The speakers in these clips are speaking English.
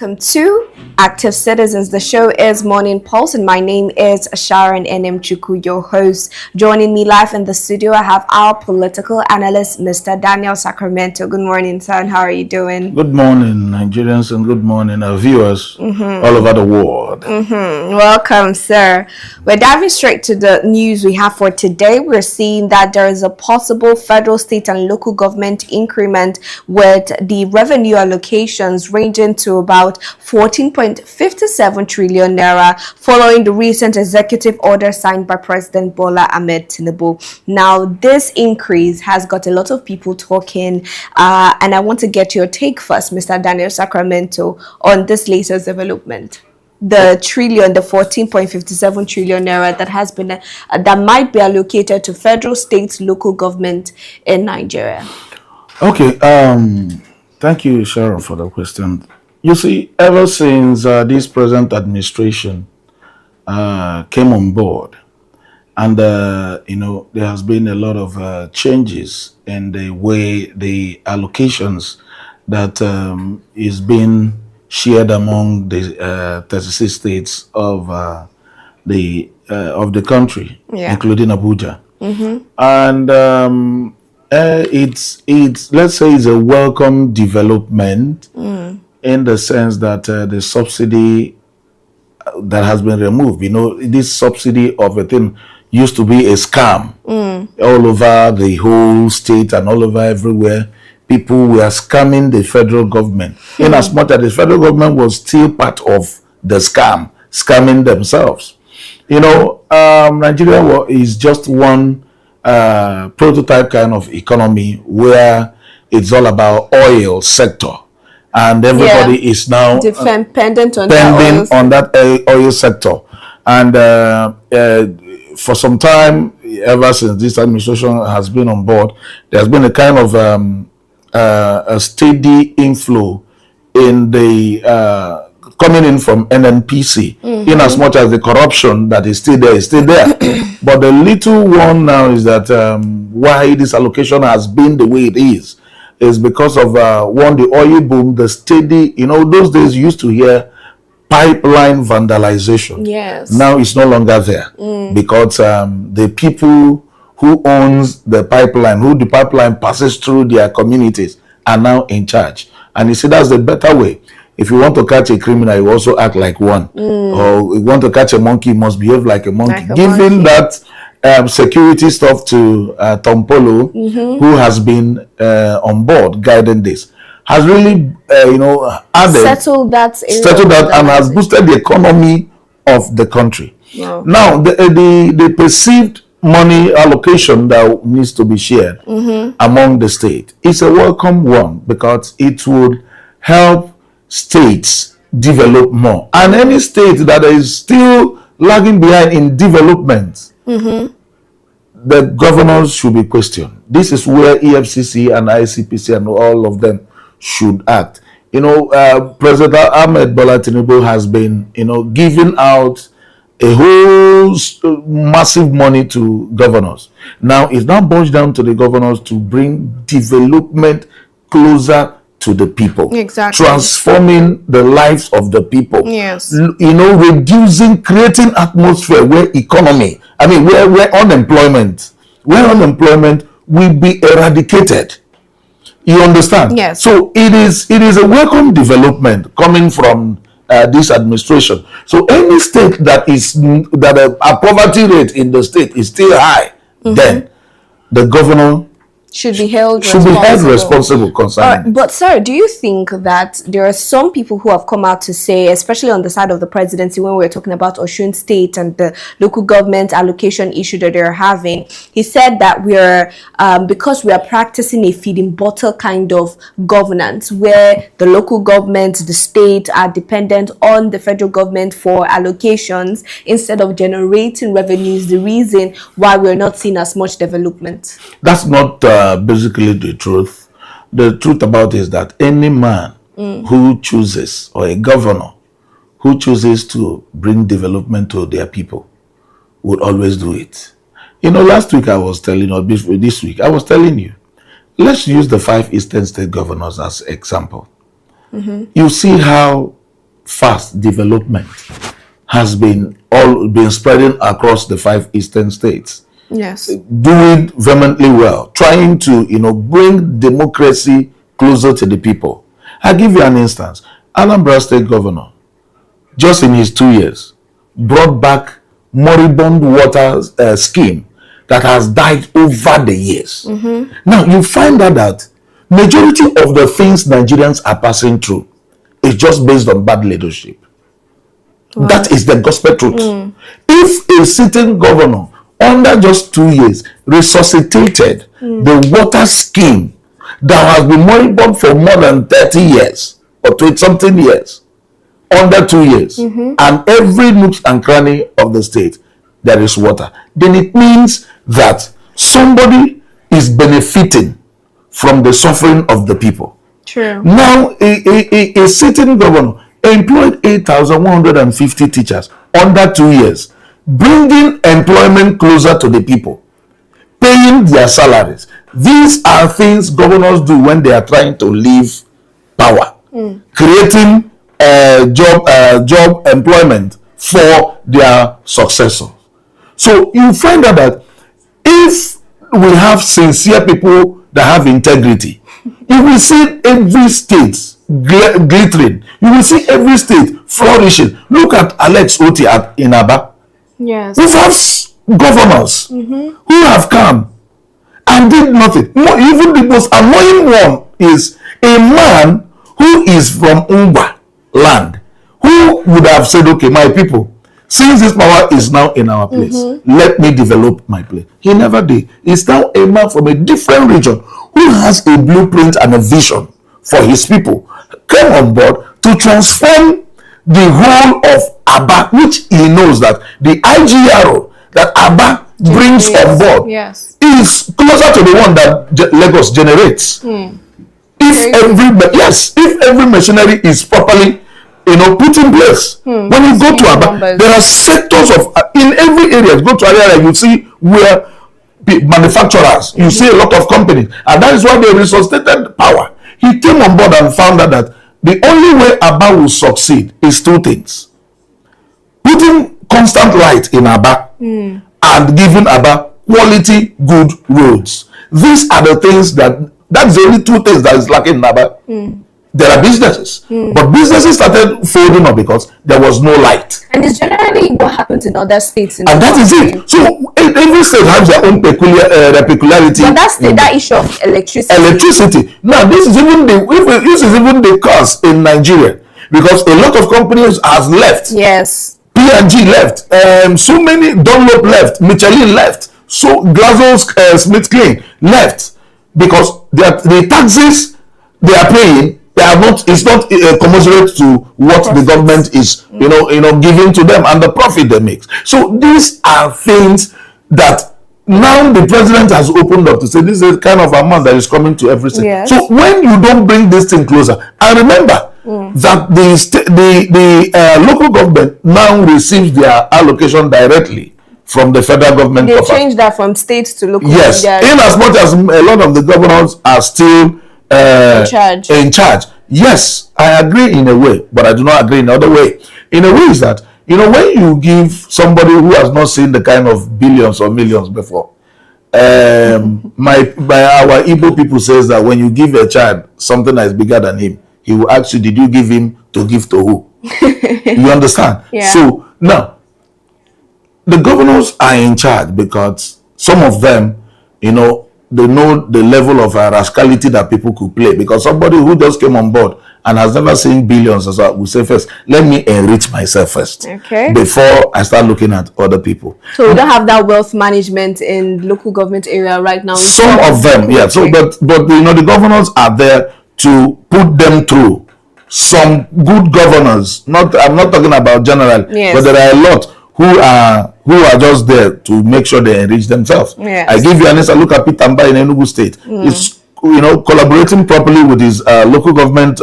Welcome to Active Citizens. The show is Morning Pulse, and my name is Sharon N.M. Chuku, your host. Joining me live in the studio, I have our political analyst, Mr. Daniel Sacramento. Good morning, son. How are you doing? Good morning, Nigerians, and good morning, our viewers all over the world. Welcome, sir. We're diving straight to the news we have for today. We're seeing that there is a possible federal, state, and local government increment with the revenue allocations ranging to about 14.57 trillion naira following the recent executive order signed by President Bola Ahmed Tinubu. Now, this increase has got a lot of people talking, and I want to get your take first, Mr. Daniel Sacramento, on this latest development. The 14.57 trillion naira that has been that might be allocated to federal, state, local government in Nigeria. Okay, thank you, Sharon, for the question. You see, ever since this present administration came on board, and there has been a lot of changes in the way the allocations that is being shared among the 36 states of the country, including Abuja, and it's let's say it's a welcome development in the sense that the subsidy that has been removed. This subsidy of a thing used to be a scam all over the whole state and all over everywhere. People were scamming the federal government, in as much as the federal government was still part of the scam, scamming themselves. Nigeria is just one prototype kind of economy where it's all about oil sector, and everybody is now dependent on that oil sector. And for some time, ever since this administration has been on board, there's been a kind of a steady inflow in the coming in from NNPC, in as much as the corruption that is still there is still there. But the little one now is that why this allocation has been the way it is because of the oil boom, the steady, those days you used to hear pipeline vandalization. Yes. Now it's no longer there because the people who owns the pipeline, who the pipeline passes through their communities, are now in charge. And you see, that's the better way. If you want to catch a criminal, you also act like one. Or you want to catch a monkey, you must behave like a monkey. Giving that security stuff to Tom Polo, who has been on board guiding this, has really, settled that and has boosted the economy of the country. Wow. Now, the perceived money allocation that needs to be shared among the state is a welcome one, because it would help states develop more. And any state that is still lagging behind in development, the governors should be questioned. This is where EFCC and ICPC and all of them should act. President Ahmed Bola Tinubu has been, giving out a whole massive money to governors. Now it's now boils down to the governors to bring development closer to the people. Exactly. Transforming the lives of the people. Yes. Creating atmosphere where where unemployment will be eradicated. You understand? Yes. So it is a welcome development coming from this administration. So any state that a poverty rate in the state is still high, then the governor should be held responsible concerning. But sir, do you think that there are some people who have come out to say, especially on the side of the presidency, when we're talking about Osun State and the local government allocation issue that they're having, he said that we're because we are practicing a feeding bottle kind of governance, where the local government, the state are dependent on the federal government for allocations instead of generating revenues, the reason why we're not seeing as much development. That's not basically the truth. The truth about it is that any man who chooses, or a governor who chooses to bring development to their people, would always do it. Last week I was telling, or this week I was telling you, let's use the 5 Eastern State governors as example. You see how fast development has been spreading across the 5 eastern states. Yes. Doing vehemently well, trying to, bring democracy closer to the people. I'll give you an instance. Anambra State Governor, just in his 2 years, brought back moribund water scheme that has died over the years. Now, you find out that majority of the things Nigerians are passing through is just based on bad leadership. Wow. That is the gospel truth. If a sitting governor, under just 2 years, resuscitated the water scheme that has been moribund for more than 30 years, or 20-something years, under 2 years, and every nook and cranny of the state, there is water, then it means that somebody is benefiting from the suffering of the people. True. Now, a sitting governor employed 8,150 teachers under 2 years, bringing employment closer to the people, paying their salaries. These are things governors do when they are trying to leave power, creating job employment for their successors. So you find out that if we have sincere people that have integrity, you will see every state glittering. You will see every state flourishing. Look at Alex Oti in Aba. Yes. We have governors who have come and did nothing. Even the most annoying one is a man who is from Umba land, who would have said, okay, my people, since this power is now in our place, let me develop my place. He never did. He's now a man from a different region who has a blueprint and a vision for his people, came on board to transform the whole of Aba, which he knows that the IGRO that Aba brings on board is closer to the one that Lagos generates. If every machinery is properly put in place, when you go to Aba, there are sectors of in every area. Go to area, you see where manufacturers, you see a lot of companies, and that is why they resuscitated power. He came on board and found out that the only way Aba will succeed is 2 things: putting constant light in Aba and giving Aba quality good roads. These are the things that's the only 2 things that is lacking in Aba. There are businesses, but businesses started folding up because there was no light. And it's generally what happens in other states. And that is it. So every state has their own peculiarity. But that's that issue of electricity. Now, this is even the cause in Nigeria, because a lot of companies has left. Yes. P&G left. So many Dunlop left. Michelin left. So GlaxoSmithKline left, because the taxes they are paying, it's not commensurate to what the government is giving to them and the profit they make. So these are things that now the president has opened up to say this is the kind of amount that is coming to every state. Yes. So when you don't bring this thing closer, and remember that the local government now receives their allocation directly from the federal government. They changed that from states to local. Yes, in as much as a lot of the governors are still in charge. Yes, I agree in a way, but I do not agree in another way. In a way is that, when you give somebody who has not seen the kind of billions or millions before, our Igbo people says that when you give a child something that is bigger than him, he will ask you, did you give him to give to who? You understand? Yeah. So now, the governors are in charge because some of them, they know the level of rascality that people could play, because somebody who just came on board and has never seen billions as well will say, first, let me enrich myself first, before I start looking at other people. So we don't have that wealth management in local government area right now. Some of them, yeah. So, but the governors are there to put them through. Some good governors, I'm not talking about general, but there are a lot who are just there to make sure they enrich themselves. Yes. I give you an example. Look at Pitamba in Enugu State. It's collaborating properly with his local government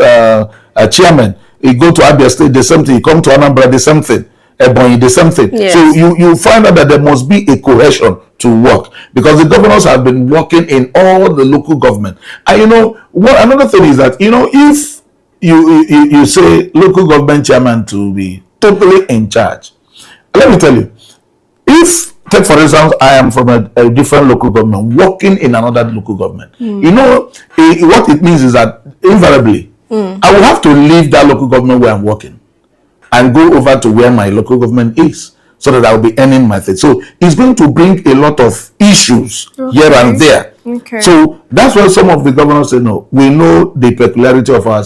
chairman. He go to Abia State, the same thing. He come to Anambra, the same thing. Ebonyi, the same thing. Yes. So you find out that there must be a cohesion to work, because the governors have been working in all the local government. And another thing is that if you say local government chairman to be totally in charge. Let me tell you, if take for instance, I am from a different local government working in another local government. You know, what it means is that invariably I will have to leave that local government where I'm working and go over to where my local government is, so that I will be earning my thing. So it's going to bring a lot of issues here and there. Okay. So that's why some of the governors say, no, we know the peculiarity of our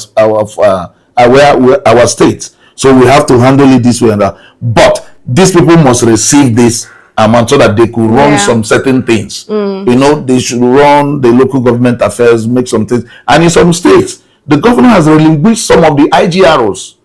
states, so we have to handle it this way and that. But these people must receive this amount so that they could run some certain things. You know, they should run the local government affairs, make some things. And in some states, the governor has relinquished some of the IGROs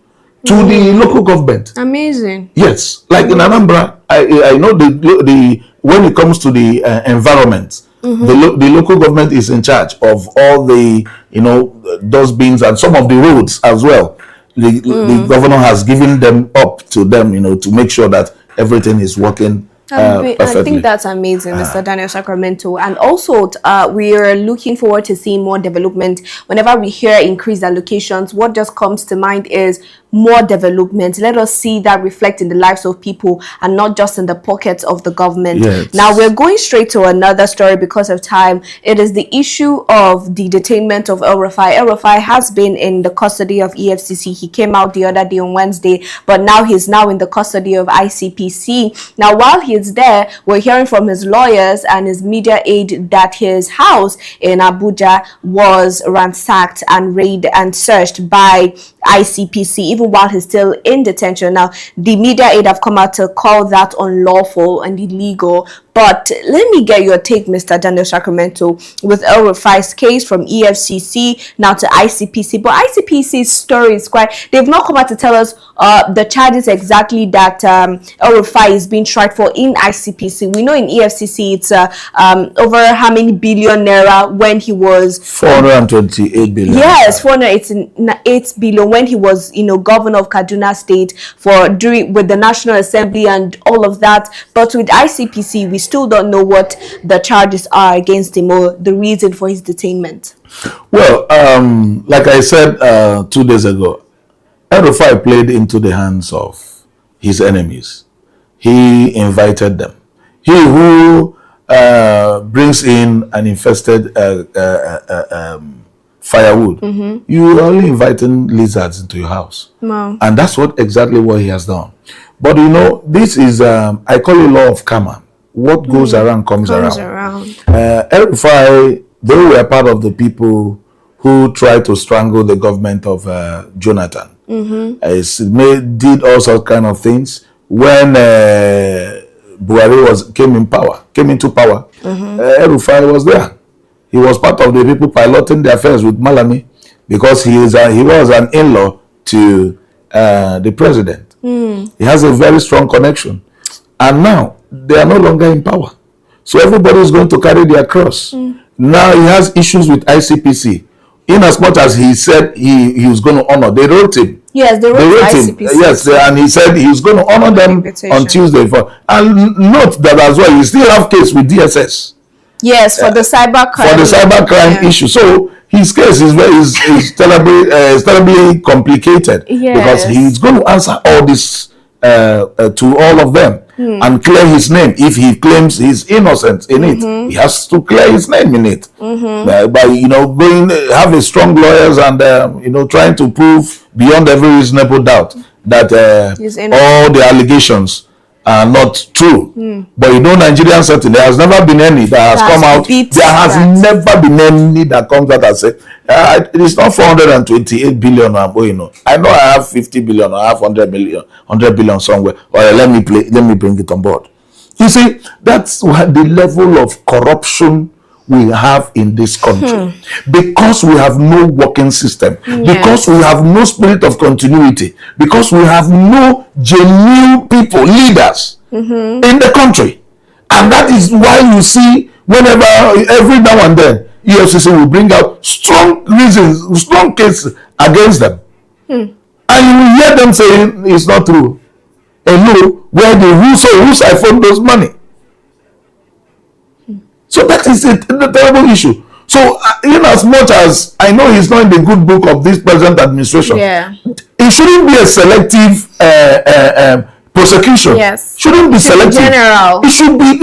to the local government. Amazing. Yes, like in Anambra, I know the when it comes to the environment, the local government is in charge of all the, you know, dustbins and some of the roads as well. The governor has given them up to them, you know, to make sure that everything is working perfectly. I think that's amazing, Mr. Daniel Sacramento. And also, we are looking forward to seeing more development. Whenever we hear increased allocations, what just comes to mind is more development. Let us see that reflect in the lives of people and not just in the pockets of the government. Yes. Now, we're going straight to another story because of time. It is the issue of the detainment of El-Rufai. El-Rufai has been in the custody of EFCC. He came out the other day on Wednesday, but now he's now in the custody of ICPC. Now, while he's there, we're hearing from his lawyers and his media aide that his house in Abuja was ransacked and raided and searched by ICPC, even while he's still in detention. Now, the media aide have come out to call that unlawful and illegal. But let me get your take, Mr. Daniel Sacramento, with El-Rufai's case from EFCC now to ICPC. But ICPC's story is quite, they've not come out to tell us the charges exactly that El-Rufai is being tried for in ICPC. We know in EFCC it's over how many billion naira when he was 428 billion. Yes, 408 billion when he was, you know, governor of Kaduna State for doing with the National Assembly and all of that. But with ICPC, we still don't know what the charges are against him or the reason for his detainment. Well, like I said 2 days ago, El-Rufai played into the hands of his enemies. He invited them. He who brings in an infested firewood, you are only inviting lizards into your house. Wow. And that's exactly what he has done. But you know, this is, I call it law of karma. What goes around comes around. El-Rufai, they were part of the people who tried to strangle the government of Jonathan. Did all sorts kind of things. When Buhari came into power, El-Rufai was there. He was part of the people piloting the affairs with Malami because he was an in-law to the president. He has a very strong connection. And now, they are no longer in power. So everybody is going to carry their cross. Now he has issues with ICPC. In as much as he said he was going to honor, they wrote him. Yes, they wrote ICPC. Yes, and he said he was going to honor them on Tuesday. And note that as well, you still have case with DSS. Yes, for the cyber crime. For the cyber crime issue. So his case is terribly complicated because he's going to answer all this to all of them and clear his name. If he claims he's innocent in it, he has to clear his name in it by you know have a strong lawyers and you know trying to prove beyond every reasonable doubt that all the allegations are not true. But you know, Nigerian setting, there has never been any that has come out. There has never been any that comes out and say it is not 428 billion. You know, I know I have 50 billion, I have 100 billion somewhere. Or let me bring it on board. You see, that's what the level of corruption we have in this country, because we have no working system, because we have no spirit of continuity, because we have no genuine people, leaders in the country. And that is why you see whenever, every now and then, EFCC will bring out strong reasons, strong cases against them. And you will hear them saying it's not true. And no, where who siphoned those money? So that is the terrible issue. So, in as much as I know he's not in the good book of this present administration, it shouldn't be a selective prosecution. Yes. Shouldn't be selective. General. It should be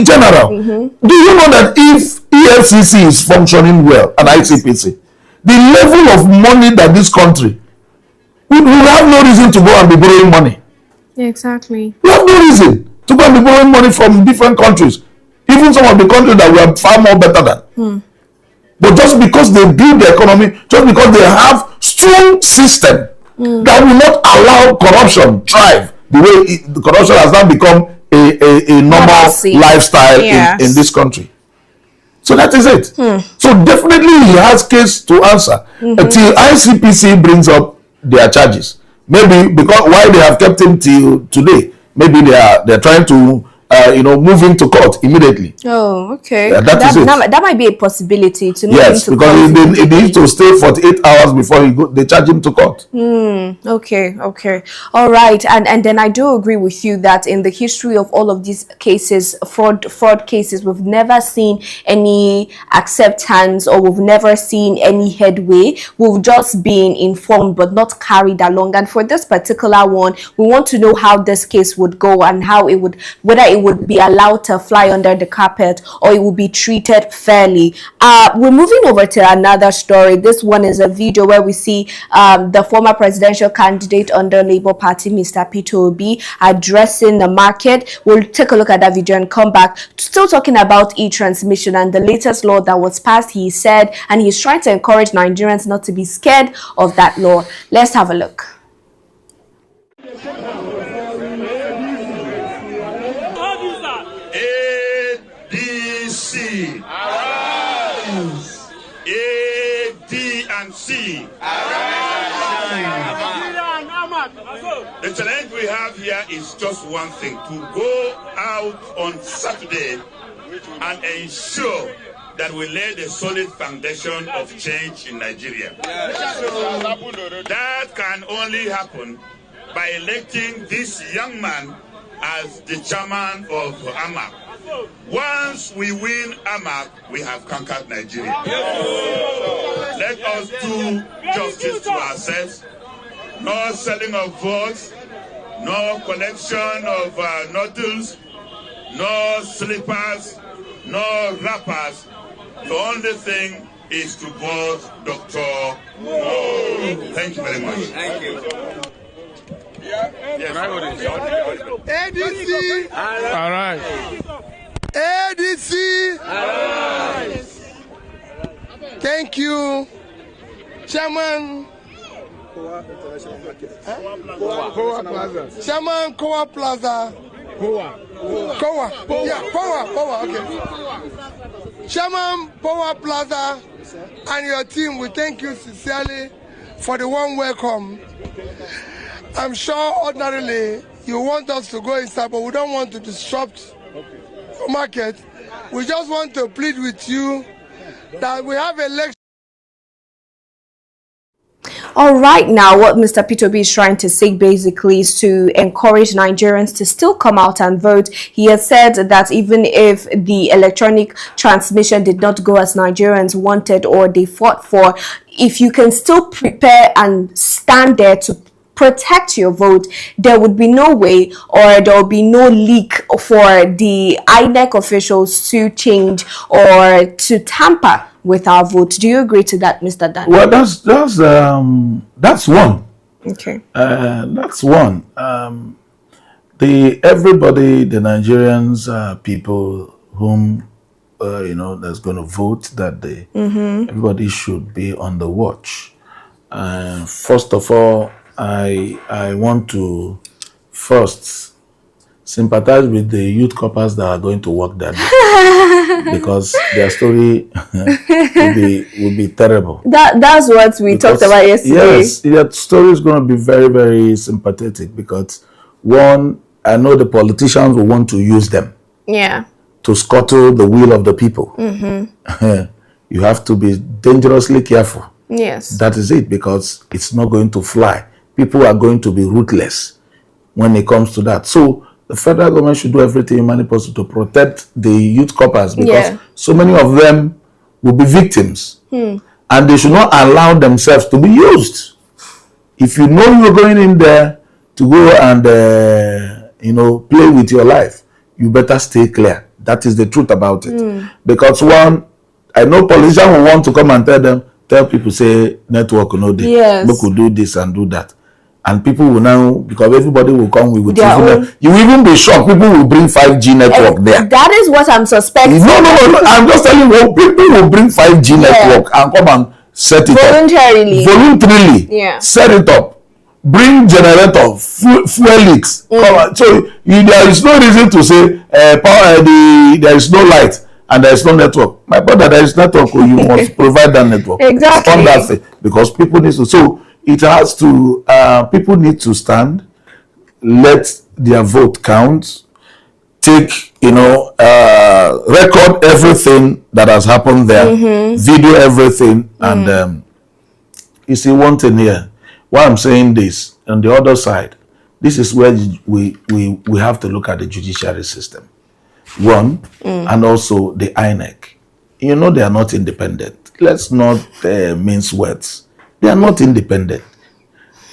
general. Do you know that if EFCC is functioning well and ICPC, the level of money that this country, we have no reason to go and be borrowing money. Exactly. We have no reason to go and be borrowing money from different countries, even some of the countries that we are far more better than. But just because they build the economy, just because they have strong system that will not allow corruption thrive, the way the corruption has now become a normal lifestyle in this country. So that is it. So definitely he has case to answer until ICPC brings up their charges. Maybe because why they have kept him till today, maybe they're trying to move him to court immediately. Oh, okay. Yeah, that might be a possibility to move him to court. Yes, because he needs to stay 48 hours before they charge him to court. Okay. All right. And then I do agree with you that in the history of all of these cases, fraud cases, we've never seen any acceptance, or we've never seen any headway. We've just been informed but not carried along. And for this particular one, we want to know how this case would go and how whether it would be allowed to fly under the carpet or it would be treated fairly. We're moving over to another story. This one is a video where we see the former presidential candidate under Labour Party, Mr. Peter Obi, addressing the market. We'll take a look at that video and come back. Still talking about e-transmission and the latest law that was passed, he said, and he's trying to encourage Nigerians not to be scared of that law. Let's have a look. ADC. Arise. A, D, and C. The challenge we have here is just one thing: to go out on Saturday and ensure that we lay the solid foundation of change in Nigeria. That can only happen by electing this young man as the chairman of AMAC. Once we win AMAC, we have conquered Nigeria. Let us do justice to ourselves. No selling of votes, no collection of noodles, no slippers, no wrappers. The only thing is to vote Dr. No. Thank you very much. Thank you. Yes. ADC. All right. ADC. Arise. Thank you, Chairman. Chairman Kowa Plaza. Kowa. Yeah, Kowa. Okay. Chairman Power Plaza and your team, we thank you sincerely for the warm welcome. I'm sure ordinarily you want us to go inside, but we don't want to disrupt the market. We just want to plead with you that we have election. All right, now what Mr. Peter Obi is trying to say basically is to encourage Nigerians to still come out and vote. He has said that even if the electronic transmission did not go as Nigerians wanted or they fought for, if you can still prepare and stand there to protect your vote, there would be no way or there will be no leak for the INEC officials to change or to tamper with our vote. Do you agree to that, Mr. Dan? Well, that's one. Okay. That's one. The Nigerians, people whom that's going to vote that day. Everybody should be on the watch. First of all, I want to first sympathize with the youth corpers that are going to work that day because their story will be terrible. That's what we talked about yesterday. Yes, their story is going to be very, very sympathetic because one, I know the politicians will want to use them. Yeah. To scuttle the will of the people. You have to be dangerously careful. Yes. That is it, because it's not going to fly. People are going to be ruthless when it comes to that. So the federal government should do everything humanly possible to protect the youth corpers because so many of them will be victims. And they should not allow themselves to be used. If you know you're going in there to go and, play with your life, you better stay clear. That is the truth about it. Because one, I know politicians will want to come and tell people, say, network, yes, we could do this and do that. And people will now, because everybody will come with you will even be shocked. People will bring 5G network there. That is what I'm suspecting. No. I'm just telling you, people will bring 5G network and come and set it voluntarily. up. Voluntarily. Yeah. Set it up. Bring generator, fuel it. So there is no reason to say there is no light and there is no network. My brother, there is network. You must provide that network. Exactly. On that thing, because people need to. So it has to. People need to stand. Let their vote count. Take, record everything that has happened there. Video everything, and you see one thing here. Why I'm saying this, on the other side, this is where we have to look at the judiciary system. One, and also the INEC. They are not independent. Let's not mince words. They are not independent.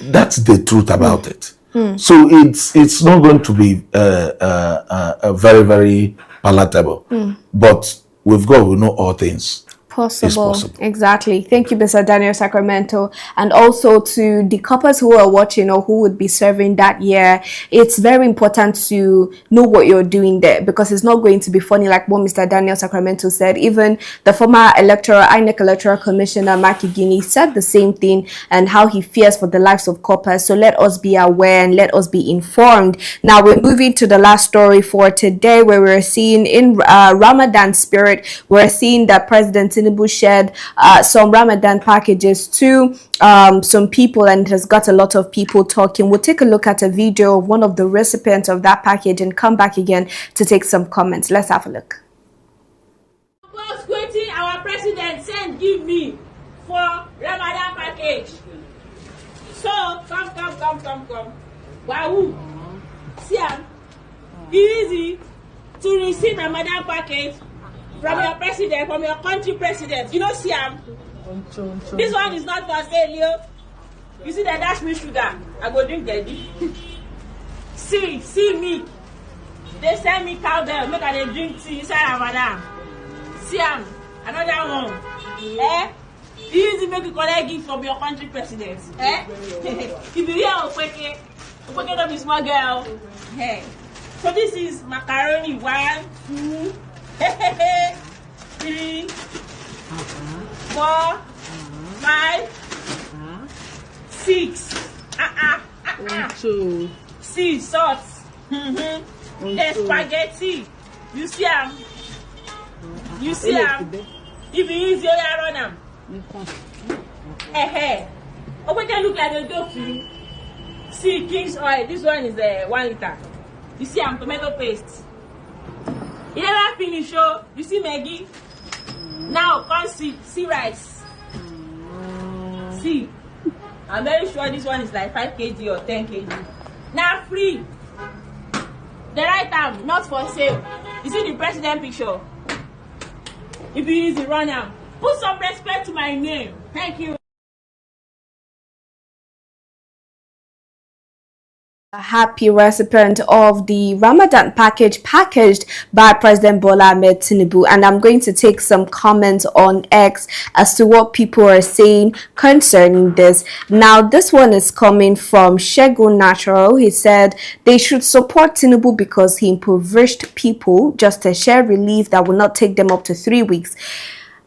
That's the truth about it. So it's not going to be very, very palatable. But with God, we know all things. Possible. Exactly. Thank you, Mr. Daniel Sacramento. And also to the couples who are watching or who would be serving that year, it's very important to know what you're doing there, because it's not going to be funny like what Mr. Daniel Sacramento said. Even the former INEC Electoral Commissioner, Maki Guinea, said the same thing, and how he fears for the lives of couples. So let us be aware and let us be informed. Now we're moving to the last story for today, where we're seeing in Ramadan spirit, we're seeing that President Tinubu shared some Ramadan packages to some people, and it has got a lot of people talking. We'll take a look at a video of one of the recipients of that package and come back again to take some comments. Let's have a look. Waiting our president send give me for Ramadan package. So come. Wow. See, easy to receive Ramadan package from your president, from your country president. Siam. This one is not for sale, yo. You see that dash me sugar. I go drink daddy. See me. They send me cowbell, make I drink tea inside Ramadan. Siam, another one. Easy make you collect gift from your country president. If you hear Opeke don't be small girl. So this is macaroni 1, 2, 3, 4, 5, 6. 6 sauce. Then spaghetti. You see them? If you use your run them. We can look like a dog to you. See King's oil. This one is 1 liter. You see tomato paste. You never finish, show. You see Maggie? Now, come see rice. See. I'm very sure this one is like 5 kg or 10 kg. Now, free. The right arm, not for sale. You see the president picture? If you use it, run now. Put some respect to my name. Thank you. A happy recipient of the Ramadan package packaged by President Bola Ahmed Tinubu, and I'm going to take some comments on X as to what people are saying concerning this. Now, this one is coming from Shegun Natural. He said they should support Tinubu because he impoverished people, just a share relief that will not take them up to 3 weeks.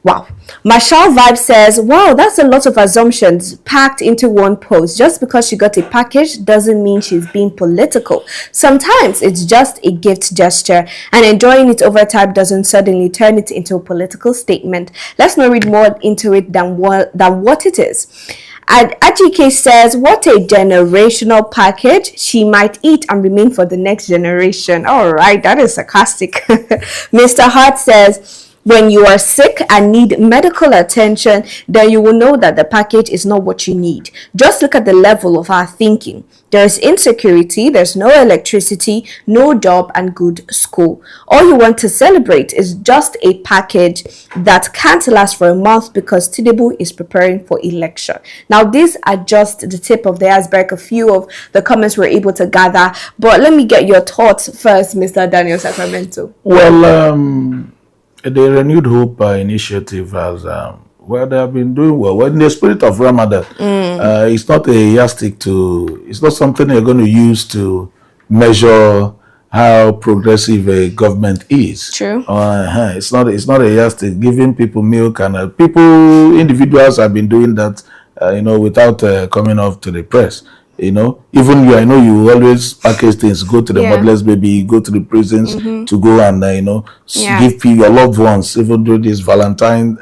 Wow. Marshall Vibe says, wow, that's a lot of assumptions packed into one post. Just because she got a package doesn't mean she's being political. Sometimes it's just a gift gesture, and enjoying it over time doesn't suddenly turn it into a political statement. Let's not read more into it than what it is. And Ajike says, what a generational package. She might eat and remain for the next generation. All right, that is sarcastic. Mr. Hart says, When you are sick and need medical attention, then you will know that the package is not what you need. Just look at the level of our thinking. There's insecurity, there's no electricity, no job, and good school. All you want to celebrate is just a package that can't last for a month because Tinubu is preparing for election. Now, these are just the tip of the iceberg, a few of the comments we're able to gather. But let me get your thoughts first, Mr. Daniel Sacramento. Well, the Renewed Hope initiative has, well, they have been doing well. Well, in the spirit of Ramadan, it's not a yardstick to, it's not something you're going to use to measure how progressive a government is. True. It's not a yardstick. Giving people milk and individuals have been doing that, without coming off to the press. Even you, I know you always package things, go to the motherless baby, go to the prisons to go and, give people your loved ones, even during this Valentine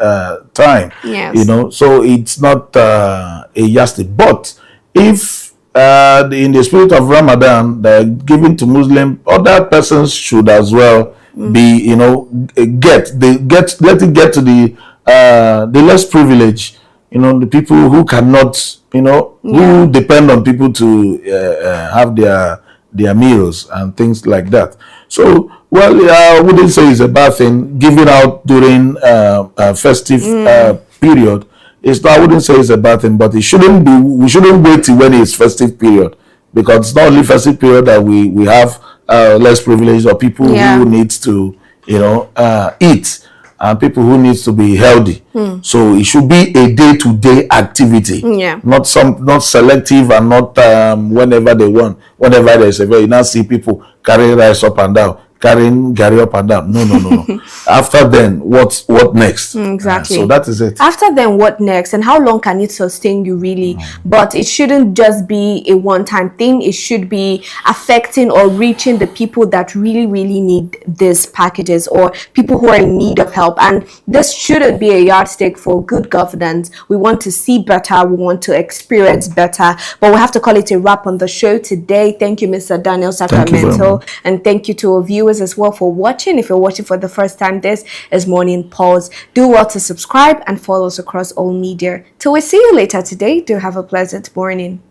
time. Yes. So it's not a yardstick. But if in the spirit of Ramadan, they're given to Muslim, other persons should as well be, let it get to the less privileged, the people who cannot, who depend on people to have their meals and things like that. So, well, I wouldn't say it's a bad thing. Giving out during a festive period, I wouldn't say it's a bad thing, but it shouldn't be. We shouldn't wait till when it's festive period, because it's not only festive period that we have less privileged or people who needs to eat, and people who needs to be healthy. So it should be a day-to-day activity, not selective and not whenever they want. Whenever there's a you now see people carrying rice up and down, carrying Gary up and down. No. After then, what next? Exactly. So that is it. After then, what next? And how long can it sustain you really? But it shouldn't just be a one-time thing. It should be affecting or reaching the people that really, really need these packages, or people who are in need of help. And this shouldn't be a yardstick for good governance. We want to see better. We want to experience better. But we have to call it a wrap on the show today. Thank you, Mr. Daniel Sacramento. And thank you to our viewers as well for watching. If you're watching for the first time, this is Morning Pulse. Do well to subscribe and follow us across all media. Till we see you later today, do have a pleasant morning.